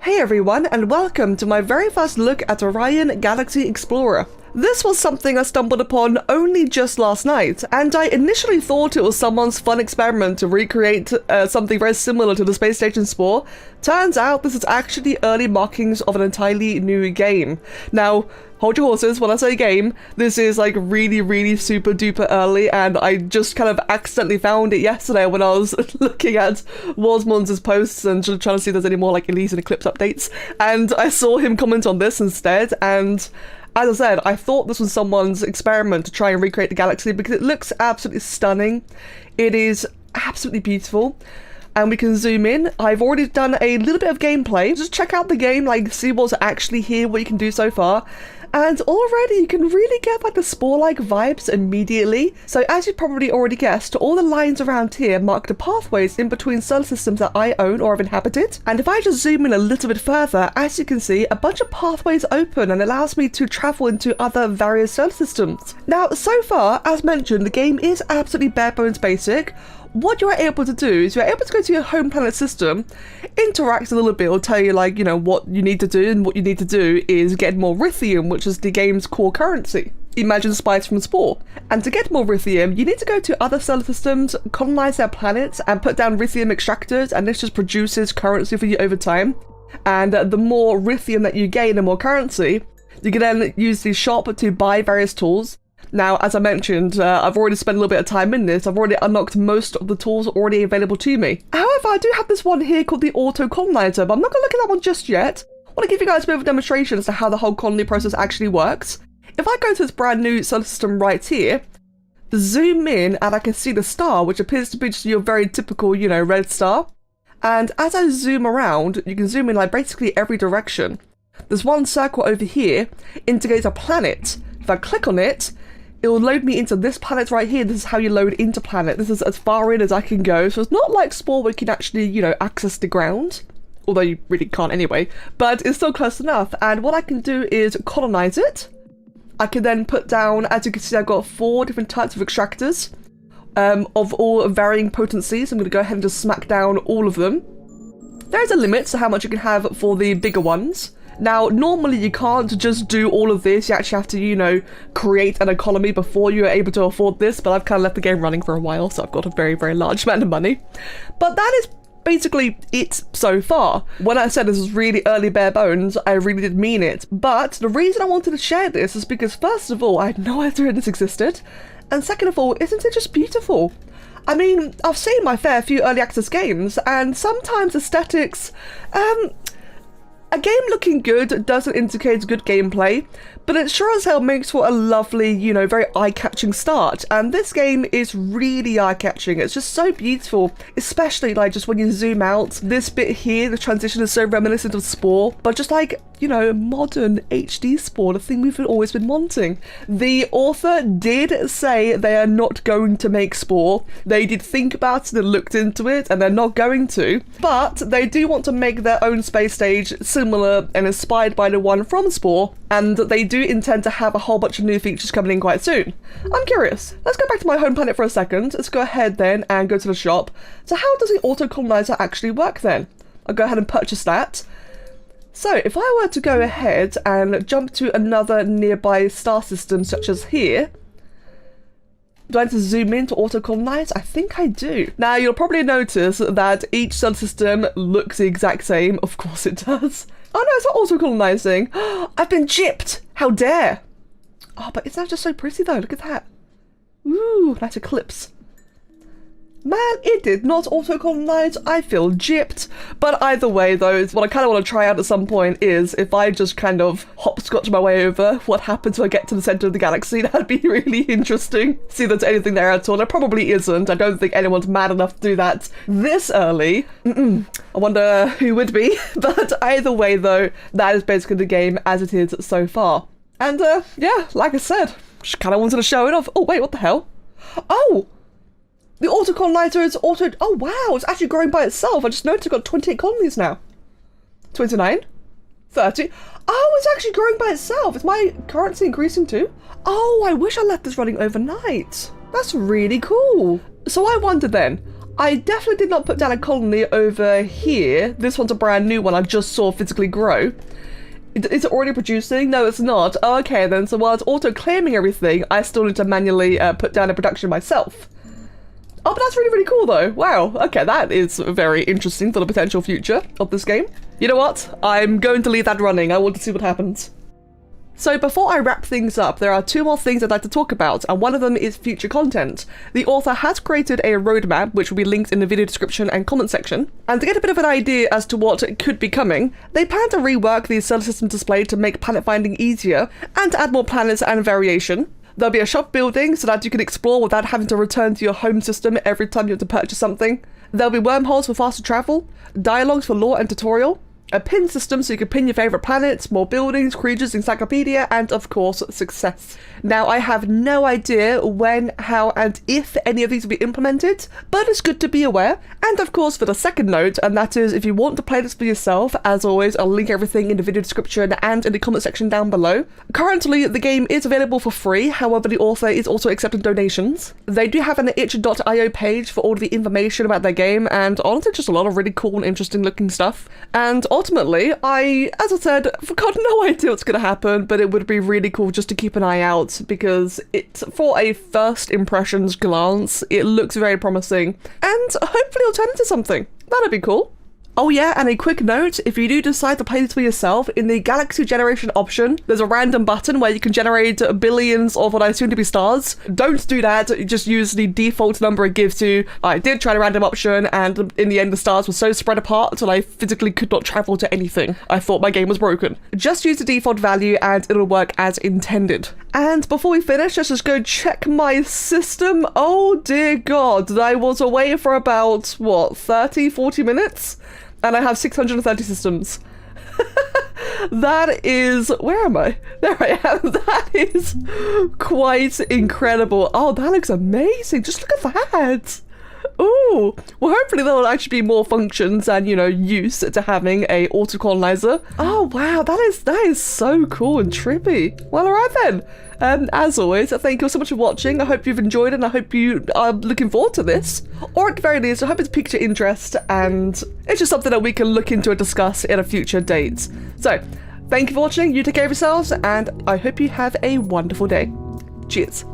Hey everyone, and welcome to my very first look at Orion Galaxy Explorer. This was something I stumbled upon only just last night, and I initially thought it was someone's fun experiment to recreate something very similar to the space station Spore. Turns out this is actually early markings of an entirely new game. Now, hold your horses when I say game. This is like really super duper early, and I just kind of accidentally found it yesterday when I was looking at Wasmons' posts and trying to see if there's any more like Elise and Eclipse updates, and I saw him comment on this instead, and as I said, I thought this was someone's experiment to try and recreate the galaxy because it looks absolutely stunning. It is absolutely beautiful. And we can zoom in. I've already done a little bit of gameplay. Just check out the game, like see what's actually here, what you can do so far. And already you can really get like the Spore-like vibes immediately. So as you probably already guessed, all the lines around here mark the pathways in between solar systems that I own or have inhabited. And if I just zoom in a little bit further, as you can see, a bunch of pathways open and allows me to travel into other various solar systems. Now, so far, as mentioned, the game is absolutely bare bones basic. What you're able to do is you're able to go to your home planet system, interact a little bit, it'll tell you like, you know, what you need to do, and what you need to do is get more lithium, which is the game's core currency. Imagine spice from Spore. And to get more lithium, you need to go to other solar systems, colonize their planets, and put down lithium extractors, and this just produces currency for you over time. And the more lithium that you gain, the more currency. You can then use the shop to buy various tools. Now, as I mentioned, I've already spent a little bit of time in this. I've already unlocked most of the tools already available to me. However, I do have this one here called the Auto Colonizer, but I'm not going to look at that one just yet. I want to give you guys a bit of a demonstration as to how the whole colony process actually works. If I go to this brand new solar system right here, zoom in and I can see the star, which appears to be just your very typical, you know, red star. And as I zoom around, you can zoom in like basically every direction. There's one circle over here, indicates a planet. If I click on it, it will load me into this planet right here. This is how you load into planet. This is as far in as I can go. So it's not like Spore where you can actually, you know, access the ground. Although you really can't anyway. But it's still close enough. And what I can do is colonize it. I can then put down, as you can see, I've got 4 different types of extractors of all varying potencies. I'm going to go ahead and just smack down all of them. There's a limit to how much you can have for the bigger ones. Now, normally you can't just do all of this, you actually have to, you know, create an economy before you're able to afford this, but I've kind of left the game running for a while, so I've got a very large amount of money. But that is basically it so far. When I said this was really early bare bones, I really did mean it. But the reason I wanted to share this is because, first of all, I had no idea this existed, and second of all, isn't it just beautiful? I mean, I've seen my fair few early access games, and sometimes aesthetics, a game looking good doesn't indicate good gameplay, but it sure as hell makes for a lovely, you know, very eye-catching start. And this game is really eye-catching. It's just so beautiful, especially like just when you zoom out. This bit here, the transition is so reminiscent of Spore, but just like, you know, modern HD Spore, the thing we've always been wanting. The author did say they are not going to make Spore. They did think about it and looked into it, and they're not going to, but they do want to make their own space stage similar and inspired by the one from Spore, and they do intend to have a whole bunch of new features coming in quite soon. I'm curious. Let's go back to my home planet for a second. Let's go ahead then and go to the shop. So how does the Auto Colonizer actually work then? I'll go ahead and purchase that. So if I were to go ahead and jump to another nearby star system such as here, do I need to zoom in to auto-colonize? I think I do. Now, you'll probably notice that each solar system looks the exact same. Of course it does. Oh no, it's not auto-colonizing. I've been gypped! How dare! Oh, but isn't that just so pretty though? Look at that. Ooh, nice eclipse. Man, it did not auto-colonize. I feel gypped. But either way, though, what I kind of want to try out at some point is if I just kind of hopscotch my way over, what happens when I get to the center of the galaxy? That'd be really interesting. See if there's anything there at all. There probably isn't. I don't think anyone's mad enough to do that this early. I wonder who would be. But either way, though, that is basically the game as it is so far. And, yeah, like I said, just kind of wanted to show it off. Oh, wait, what the hell? Oh! The auto colonizer is auto. Oh wow, it's actually growing by itself. I just noticed I've got 28 colonies now. 29, 30. Oh, it's actually growing by itself. Is my currency increasing too? Oh, I wish I left this running overnight. That's really cool. So I wonder then, I definitely did not put down a colony over here. This one's a brand new one I just saw physically grow. Is it already producing? No, it's not. Oh, okay then, so while it's auto-claiming everything, I still need to manually put down a production myself. Oh, but that's really, really cool though. Wow, okay, that is very interesting for the potential future of this game. You know what? I'm going to leave that running. I want to see what happens. So before I wrap things up, there are two more things I'd like to talk about, and one of them is future content. The author has created a roadmap, which will be linked in the video description and comment section. And to get a bit of an idea as to what could be coming, they plan to rework the solar system display to make planet finding easier, and to add more planets and variation. There'll be a shop building so that you can explore without having to return to your home system every time you have to purchase something. There'll be wormholes for faster travel, dialogues for lore and tutorial, a pin system so you can pin your favourite planets, more buildings, creatures, encyclopedia, and of course, success. Now, I have no idea when, how, and if any of these will be implemented, but it's good to be aware. And of course, for the second note, and that is if you want to play this for yourself, as always, I'll link everything in the video description and in the comment section down below. Currently, the game is available for free, however, the author is also accepting donations. They do have an itch.io page for all the information about their game, and honestly, just a lot of really cool and interesting looking stuff. And ultimately, as I said, I've got no idea what's going to happen, but it would be really cool just to keep an eye out, because for a first impressions glance, it looks very promising, and hopefully it'll turn into something. That'd be cool. Oh yeah, and a quick note, if you do decide to play this for yourself, in the galaxy generation option, there's a random button where you can generate billions of what I assume to be stars. Don't do that, just use the default number it gives you. I did try the random option, and in the end the stars were so spread apart that I physically could not travel to anything. I thought my game was broken. Just use the default value and it'll work as intended. And before we finish, let's just go check my system. Oh dear God, I was away for about, what, 30, 40 minutes? And I have 630 systems. That is... Where am I? There I am. That is quite incredible. Oh, that looks amazing. Just look at that. Ooh. Well, hopefully there will actually be more functions and, you know, use to having a auto-colonizer. Oh, wow. That is so cool and trippy. Well, alright then. As always, thank you so much for watching. I hope you've enjoyed it and I hope you are looking forward to this. Or at the very least, I hope it's piqued your interest and it's just something that we can look into and discuss in a future date. So, thank you for watching. You take care of yourselves and I hope you have a wonderful day. Cheers.